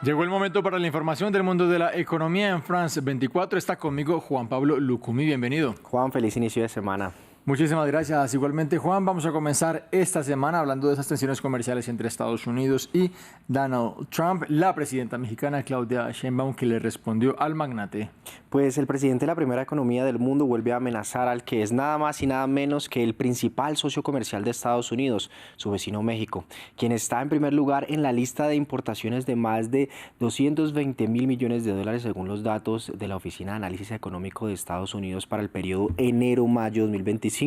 Llegó el momento para la información del mundo de la economía en France 24. Está conmigo Juan Pablo Lucumí. Bienvenido. Juan, feliz inicio de semana. Muchísimas gracias. Igualmente, Juan, vamos a comenzar esta semana hablando de esas tensiones comerciales entre Estados Unidos y Donald Trump. La presidenta mexicana Claudia Sheinbaum, que le respondió al magnate. Pues el presidente de la primera economía del mundo vuelve a amenazar al que es nada más y nada menos que el principal socio comercial de Estados Unidos, su vecino México, quien está en primer lugar en la lista de importaciones de más de 220.000 millones de dólares según los datos de la Oficina de Análisis Económico de Estados Unidos para el periodo enero-mayo 2025.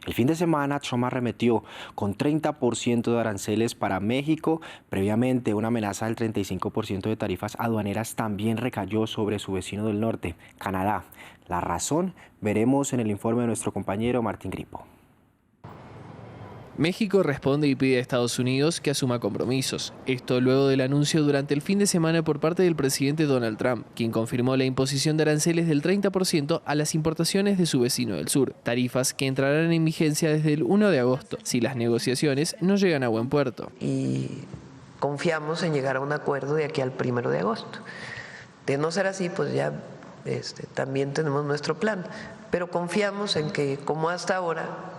El fin de semana, Trump arremetió con 30% de aranceles para México. Previamente, una amenaza del 35% de tarifas aduaneras también recayó sobre su vecino del norte, Canadá. La razón, veremos en el informe de nuestro compañero Martín Gripo. México responde y pide a Estados Unidos que asuma compromisos. Esto luego del anuncio durante el fin de semana por parte del presidente Donald Trump, quien confirmó la imposición de aranceles del 30% a las importaciones de su vecino del sur, tarifas que entrarán en vigencia desde el 1 de agosto, si las negociaciones no llegan a buen puerto. Y confiamos en llegar a un acuerdo de aquí al 1 de agosto. De no ser así, pues ya también tenemos nuestro plan, pero confiamos en que, como hasta ahora,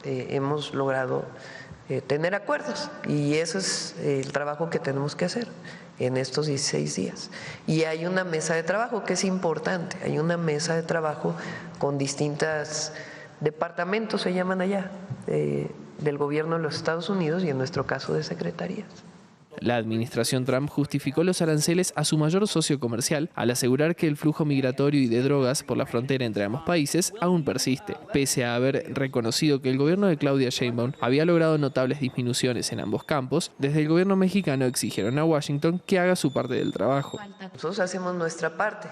hemos logrado tener acuerdos, y ese es el trabajo que tenemos que hacer en estos 16 días. Y hay una mesa de trabajo que es importante, hay una mesa de trabajo con distintos departamentos, se llaman allá, del gobierno de los Estados Unidos y en nuestro caso de secretarías. La administración Trump justificó los aranceles a su mayor socio comercial al asegurar que el flujo migratorio y de drogas por la frontera entre ambos países aún persiste, pese a haber reconocido que el gobierno de Claudia Sheinbaum había logrado notables disminuciones en ambos campos. Desde el gobierno mexicano exigieron a Washington que haga su parte del trabajo. Nosotros hacemos nuestra parte,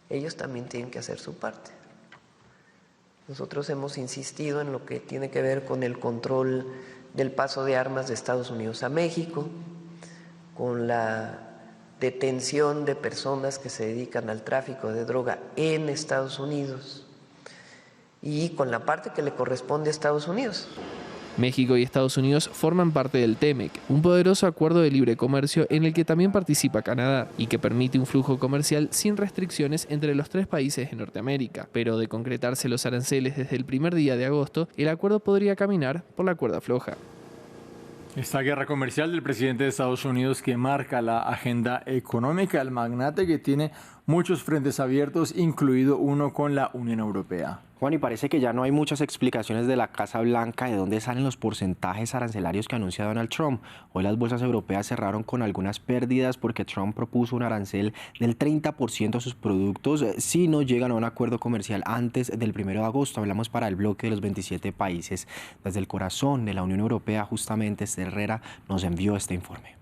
ellos también tienen que hacer su parte. Nosotros hemos insistido en lo que tiene que ver con el control del paso de armas de Estados Unidos a México, con la detención de personas que se dedican al tráfico de droga en Estados Unidos y con la parte que le corresponde a Estados Unidos. México y Estados Unidos forman parte del TEMEC, un poderoso acuerdo de libre comercio en el que también participa Canadá y que permite un flujo comercial sin restricciones entre los tres países de Norteamérica. Pero de concretarse los aranceles desde el primer día de agosto, el acuerdo podría caminar por la cuerda floja. Esta guerra comercial del presidente de Estados Unidos que marca la agenda económica, el magnate que tiene muchos frentes abiertos, incluido uno con la Unión Europea. Juan, y parece que ya no hay muchas explicaciones de la Casa Blanca de dónde salen los porcentajes arancelarios que anuncia Donald Trump. Hoy las bolsas europeas cerraron con algunas pérdidas porque Trump propuso un arancel del 30% a sus productos si no llegan a un acuerdo comercial antes del 1 de agosto. Hablamos para el bloque de los 27 países. Desde el corazón de la Unión Europea, justamente, Esther Herrera nos envió este informe.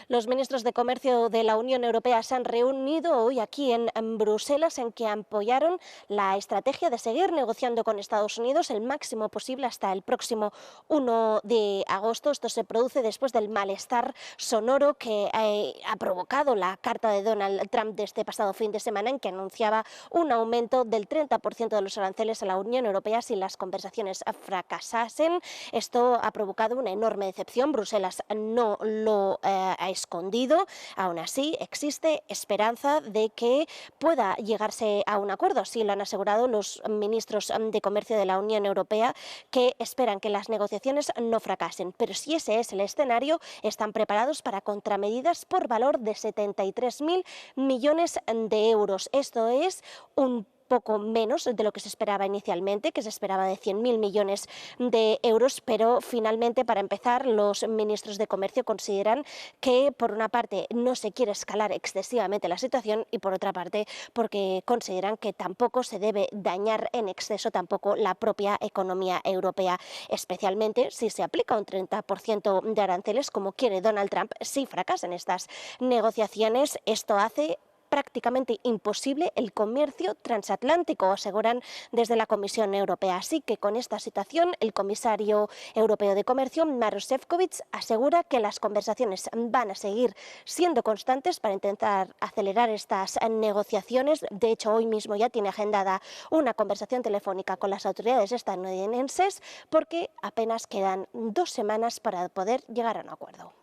Los ministros de Comercio de la Unión Europea se han reunido hoy aquí en Bruselas, en que apoyaron la estrategia de seguir negociando con Estados Unidos el máximo posible hasta el próximo 1 de agosto. Esto se produce después del malestar sonoro que ha provocado la carta de Donald Trump de este pasado fin de semana, en que anunciaba un aumento del 30% de los aranceles a la Unión Europea si las conversaciones fracasasen. Esto ha provocado una enorme decepción. Bruselas no lo ha escondido. Aún así, existe esperanza de que pueda llegarse a un acuerdo. Así lo han asegurado los ministros de Comercio de la Unión Europea, que esperan que las negociaciones no fracasen. Pero si ese es el escenario, están preparados para contramedidas por valor de 73.000 millones de euros. Esto es un poco menos de lo que se esperaba inicialmente, que se esperaba de 100.000 millones de euros, pero finalmente, para empezar, los ministros de Comercio consideran que, por una parte, no se quiere escalar excesivamente la situación y, por otra parte, porque consideran que tampoco se debe dañar en exceso tampoco la propia economía europea, especialmente si se aplica un 30% de aranceles, como quiere Donald Trump. Si fracasan estas negociaciones, esto hace prácticamente imposible el comercio transatlántico, aseguran desde la Comisión Europea. Así que con esta situación, el comisario europeo de Comercio, Maroš Šefčovič, asegura que las conversaciones van a seguir siendo constantes para intentar acelerar estas negociaciones. De hecho, hoy mismo ya tiene agendada una conversación telefónica con las autoridades estadounidenses, porque apenas quedan 2 semanas para poder llegar a un acuerdo.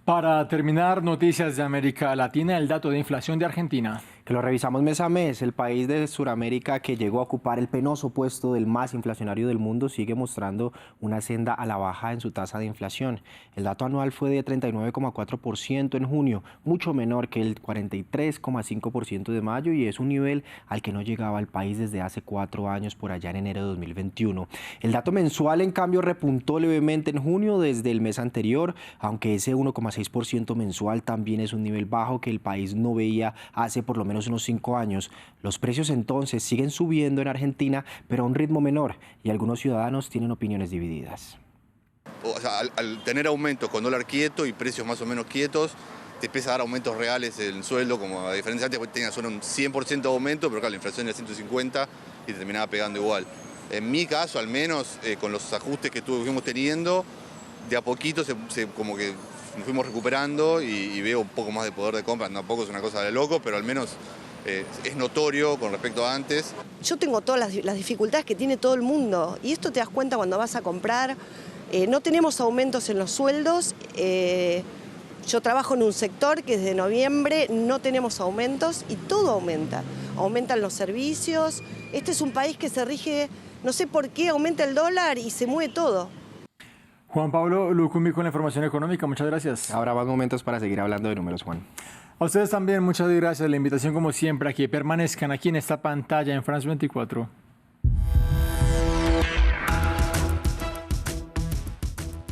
Para terminar, noticias de América Latina, el dato de inflación de Argentina. Que lo revisamos mes a mes, el país de Sudamérica que llegó a ocupar el penoso puesto del más inflacionario del mundo sigue mostrando una senda a la baja en su tasa de inflación. El dato anual fue de 39,4% en junio, mucho menor que el 43,5% de mayo y es un nivel al que no llegaba el país desde hace 4 años por allá en enero de 2021. El dato mensual en cambio repuntó levemente en junio desde el mes anterior, aunque ese 1,6% mensual también es un nivel bajo que el país no veía hace por lo menos unos 5 años. Los precios entonces siguen subiendo en Argentina, pero a un ritmo menor, y algunos ciudadanos tienen opiniones divididas. O sea, al tener aumentos con dólar quieto y precios más o menos quietos, te empieza a dar aumentos reales en el sueldo, como a diferencia de antes tenías solo un 100% de aumento, pero claro, la inflación era 150 y te terminaba pegando igual. En mi caso, al menos, con los ajustes que fuimos teniendo, de a poquito como que nos fuimos recuperando y veo un poco más de poder de compra. Tampoco es una cosa de loco, pero al menos es notorio con respecto a antes. Yo tengo todas las dificultades que tiene todo el mundo y esto te das cuenta cuando vas a comprar. No tenemos aumentos en los sueldos. Yo trabajo en un sector que desde noviembre no tenemos aumentos y todo aumenta. Aumentan los servicios. Este es un país que se rige, no sé por qué, aumenta el dólar y se mueve todo. Juan Pablo Lucumí con la información económica, muchas gracias. Ahora van momentos para seguir hablando de números, Juan. A ustedes también, muchas gracias. La invitación como siempre a que permanezcan aquí en esta pantalla en France 24.